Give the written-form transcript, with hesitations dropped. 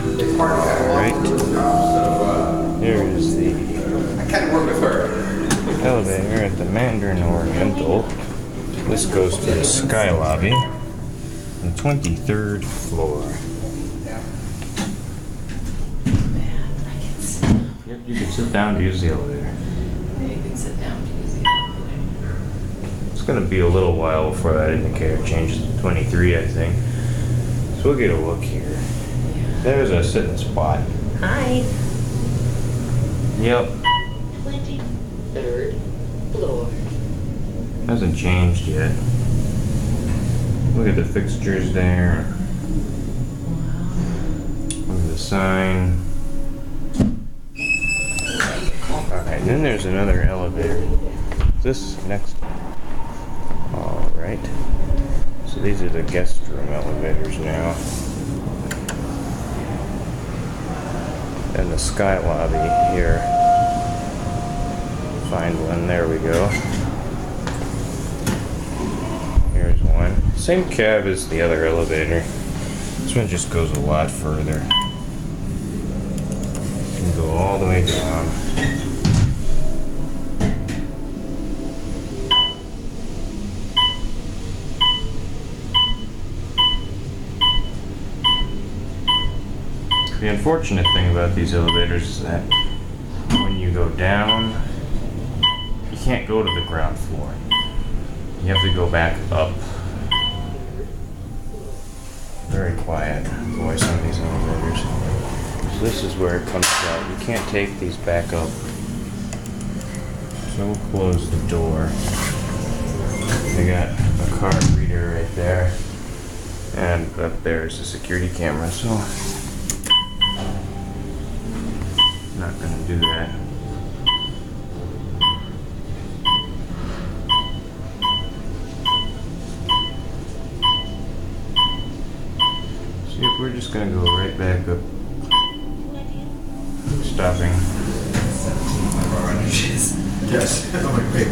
Alright. Here is the elevator at the Mandarin Oriental. This goes to the skylobby on the 23rd floor. Yep, you can sit down to use the elevator. You can sit down to use the elevator. It's going to be a little while before that indicator changes to 23, I think. So we'll get a look here. There's a sitting spot. Hi. Yep. 23rd floor. Hasn't changed yet. Look at the fixtures there. Look at the sign. Alright, then there's another elevator. This next. Alright. So these are the guest room elevators now. And the sky lobby here. Find one, there we go. Here's one. Same cab as the other elevator. This one just goes a lot further. You can go all the way down. The unfortunate thing about these elevators is that when you go down, you can't go to the ground floor. You have to go back up. Very quiet, boy, some of these elevators. So this is where it comes out. You can't take these back up. So we'll close the door. They got a card reader right there. And up there is a security camera, so not gonna do that. See if we're just gonna go right back up. Stopping. Yes. I'm like, wait.